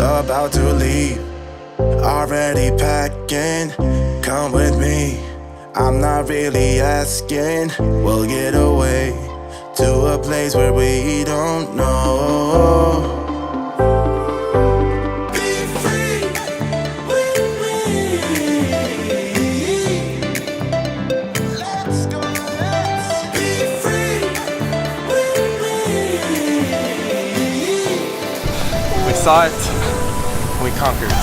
about to leave, already packing. Come with me, I'm not really asking. We'll get away to a place where we don't know. Be free with me. Let's go, let's be free with me. We saw it, we conquered.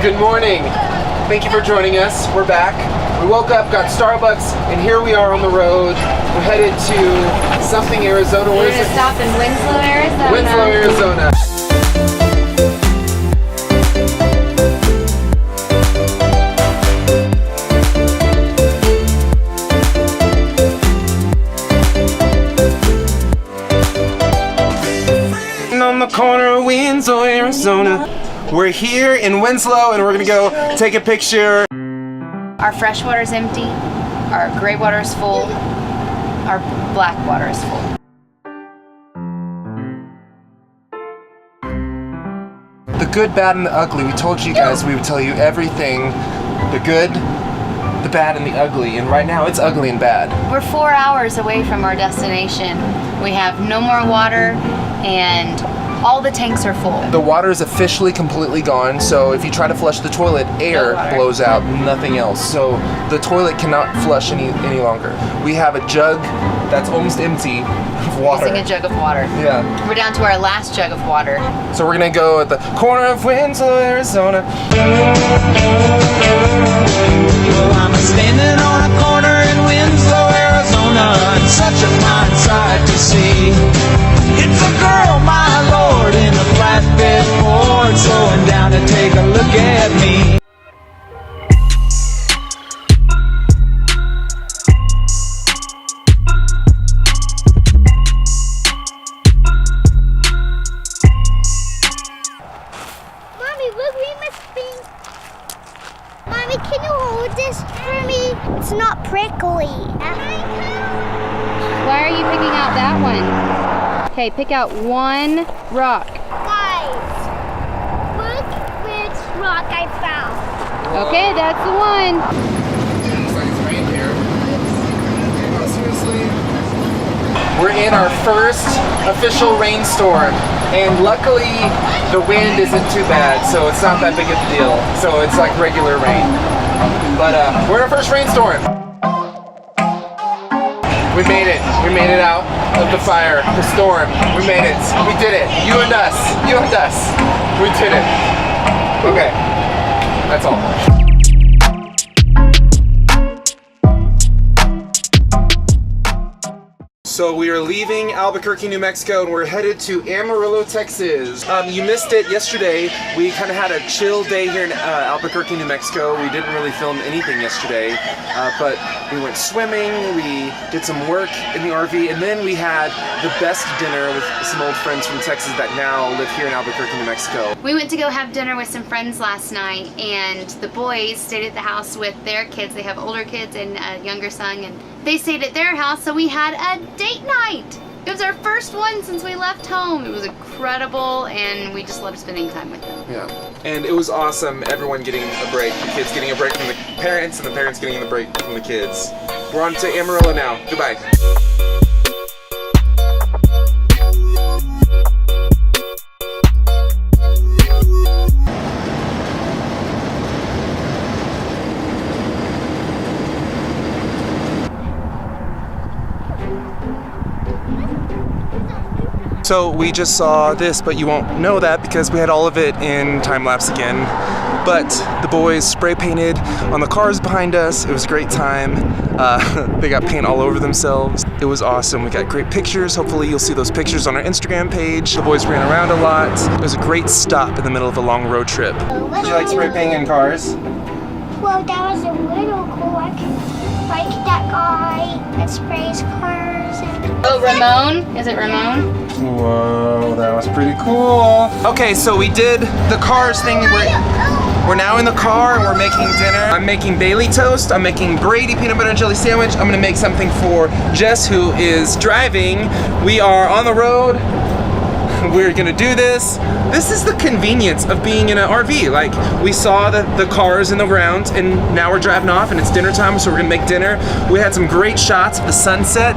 Good morning. Thank you for joining us. We're back. We woke up, got Starbucks, and here we are on the road. We're headed to something, Arizona. We're going to stop in Winslow, Arizona. Winslow, Arizona. On the corner of Winslow, Arizona. We're here in Winslow and we're gonna go take a picture. Our fresh water is empty, our gray water is full, our black water is full. The good, bad, and the ugly. We told you guys we would tell you everything. The good, the bad, and the ugly. And right now it's ugly and bad. We're 4 hours away from our destination. We have no more water and all the tanks are full. The water is officially completely gone, so if you try to flush the toilet, air blows out, nothing else. So the toilet cannot flush any longer. We have a jug that's almost empty of water. Using a jug of water. Yeah. We're down to our last jug of water. So we're gonna go at the corner of Winslow, Arizona. Well, I'm standing on a corner in Winslow, Arizona, and such a fine sight to see. It's a girl, my lord, in a flatbed Ford, slowing down to take a look at me. Mommy, look, we must be. Mommy, can you hold this for me? It's not prickly. Why are you picking out that one? Okay, pick out one rock. Guys, look which rock I found. Okay, that's the one. Looks like it's rained here. Oh, seriously? We're in our first official rainstorm, and luckily the wind isn't too bad, so it's not that big of a deal. So it's like regular rain. But we're in our first rainstorm. We made it. We made it out of the fire, the storm. We made it. We did it. You and us. You and us. We did it. Okay. That's all. So we are leaving Albuquerque, New Mexico, and we're headed to Amarillo, Texas. You missed it yesterday. We kind of had a chill day here in Albuquerque, New Mexico. We didn't really film anything yesterday, but we went swimming, we did some work in the RV, and then we had the best dinner with some old friends from Texas that now live here in Albuquerque, New Mexico. We went to go have dinner with some friends last night, and the boys stayed at the house with their kids. They have older kids and a younger son, and they stayed at their house, so we had a date night. It was our first one since we left home. It was incredible, and we just loved spending time with them. Yeah, and it was awesome. Everyone getting a break. The kids getting a break from the parents, and the parents getting a break from the kids. We're on to Amarillo now. Goodbye. So we just saw this, but you won't know that because we had all of it in time-lapse again. But the boys spray painted on the cars behind us. It was a great time. They got paint all over themselves. It was awesome. We got great pictures. Hopefully you'll see those pictures on our Instagram page. The boys ran around a lot. It was a great stop in the middle of a long road trip. Did you like spray painting in cars? Well, that was a little cool. I like that guy that sprays cars. And Oh, Ramon? Is it Ramon? Whoa, That's pretty cool. Okay, so we did the cars thing. We're now in the car and we're making dinner. I'm making Bailey toast. I'm making Brady peanut butter and jelly sandwich. I'm gonna make something for Jess, who is driving. We are on the road. We're gonna do this. This is the convenience of being in an RV. Like, we saw the cars in the ground and now we're driving off and it's dinner time, so we're gonna make dinner. We had some great shots of the sunset.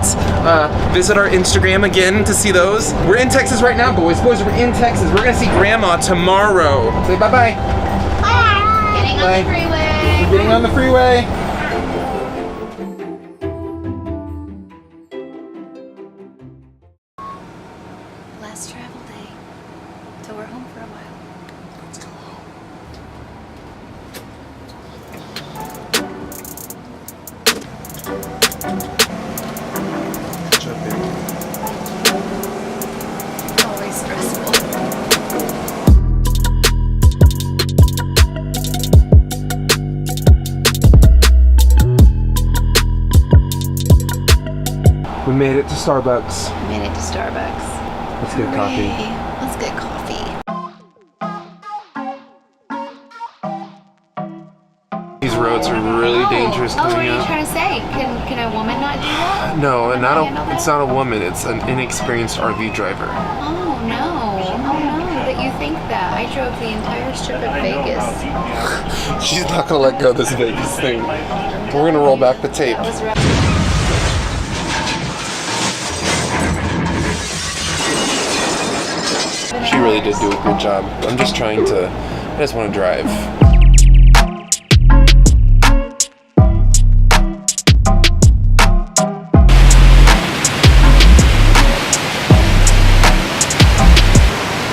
Visit our Instagram again to see those. We're in Texas right now, boys. Boys, we're in Texas. We're gonna see Grandma tomorrow. Say bye-bye. Getting on the freeway. We're getting on the freeway. Last travel day. So we're home for a while. Let's go home. Jump in. Always stressful. We made it to Starbucks. Made it to Starbucks. Let's get coffee. Hooray. Let's get coffee. These roads are really dangerous Oh, what are coming you up. trying to say? Can a woman not do that? No, and Handle it's that? not a woman. It's an inexperienced RV driver. Oh no. Oh no. That you think that. I drove the entire strip of Vegas. She's not gonna let go of this Vegas thing. We're gonna roll back the tape. That was rough. She really did do a good job. I just want to drive.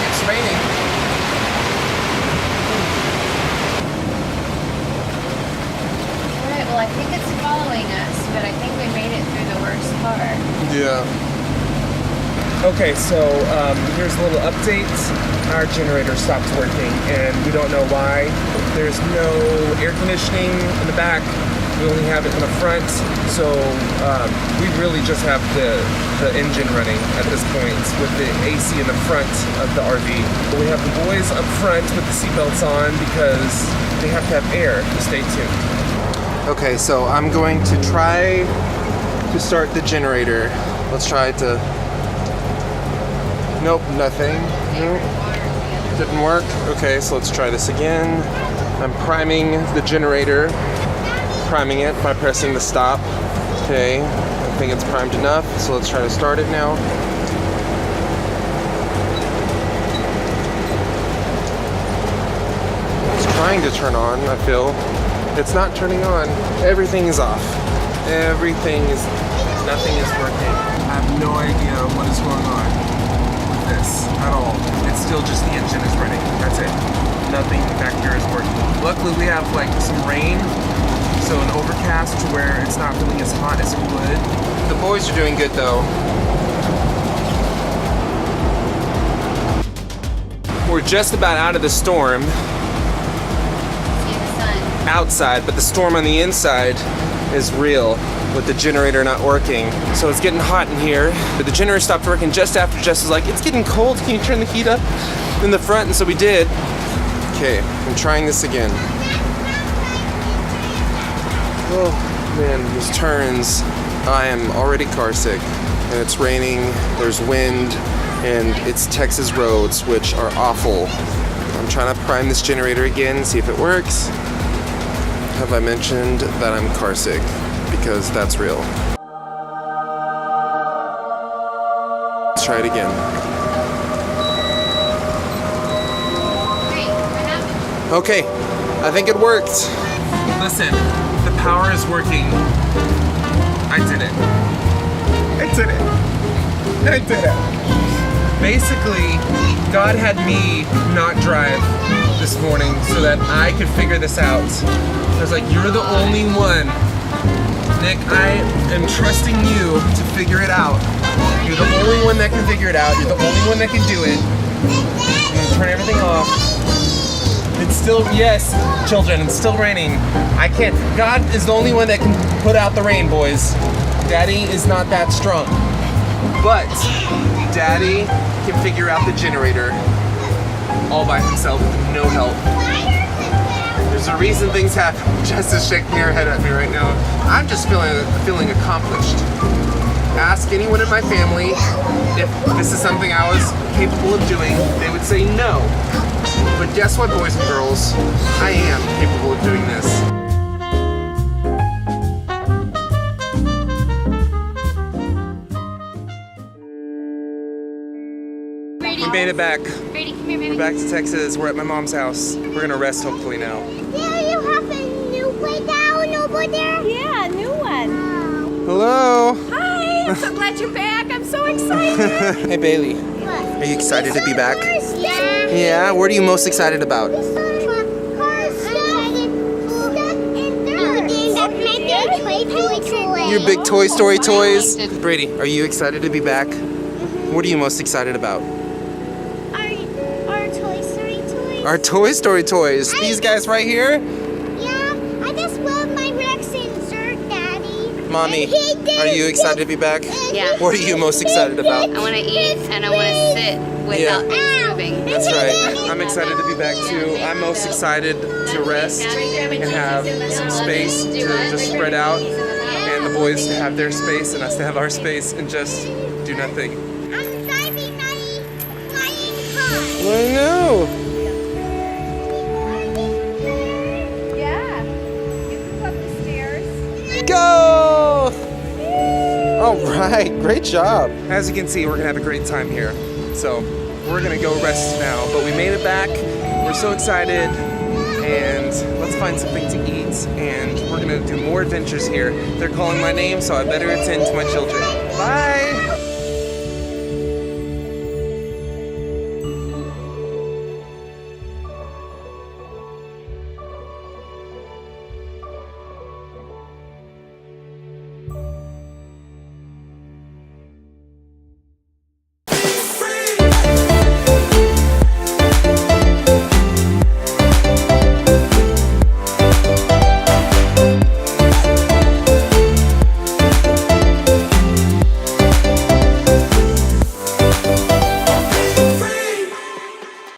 It's raining. Alright, well I think it's following us, but I think we made it through the worst part. Yeah. Okay, so here's a little update. Our generator stopped working and we don't know why. There's no air conditioning in the back. We only have it in the front. So we really just have the engine running at this point with the AC in the front of the RV. We have the boys up front with the seatbelts on because they have to have air to stay tuned. Okay, so I'm going to try to start the generator. Let's try to... Nope, nothing. Nope. Didn't work. Okay, so let's try this again. I'm priming the generator. Priming it by pressing the stop. Okay, I think it's primed enough, so let's try to start it now. It's trying to turn on, I feel. It's not turning on. Everything is off. Nothing is working. I have no idea what is going on this at all. It's still just the engine is running. That's it. Nothing back here is working. Luckily we have like some rain, so an overcast to where it's not feeling as hot as it would. The boys are doing good though. We're just about out of the storm See the sun. outside, but the storm on the inside is real with the generator not working. So it's getting hot in here. But the generator stopped working just after Jess was like, it's getting cold, can you turn the heat up in the front? And so we did. Okay, I'm trying this again. Oh man, these turns. I am already car sick. And it's raining, there's wind, and it's Texas roads, which are awful. I'm trying to prime this generator again, see if it works. Have I mentioned that I'm car sick? Because that's real. Let's try it again. Great, what happened? Okay, I think it worked. Listen, the power is working. I did it. Basically, God had me not drive this morning so that I could figure this out. I was like, you're the only one. Nick, I am trusting you to figure it out. You're the only one that can figure it out. You're the only one that can do it. I'm gonna turn everything off. It's still, yes, children, it's still raining. I can't, God is the only one that can put out the rain, boys. Daddy is not that strong. But Daddy can figure out the generator all by himself with no help. There's a reason things happen. Jess is shaking her head at me right now. I'm just feeling accomplished. Ask anyone in my family if this is something I was capable of doing. They would say no. But guess what, boys and girls? I am capable of doing this. We made it back. Brady, come here, baby. We're back to Texas. We're at my mom's house. We're gonna rest hopefully now. Yeah, you have a new playground over there? Yeah, new one. Hello. Hi, I'm so glad you're back. I'm so excited. Hey Bailey, What? are you excited to be back? Yeah. Yeah. What are you most excited about? Your big Toy Story toys. Brady, are you excited to be back? What are you most excited about? Our Toy Story toys. Our Toy Story toys. These guys right here. Yeah, I just love my Rex and Zerd, Daddy. Mommy, And he did are you excited to be back? Yeah. What are you most excited about? I want to eat and I want to sit without things moving. That's right. I'm excited to be back too. I'm most excited to rest and have some space to just spread out, and the boys to have their space and us to have our space and just do nothing. I'm driving my flying car. I know. Yeah. You can go up the stairs. Go! All right, great job. As you can see, we're gonna have a great time here. So we're gonna go rest now, but we made it back. We're so excited, and let's find something to eat, and we're gonna do more adventures here. They're calling my name, so I better attend to my children. Bye!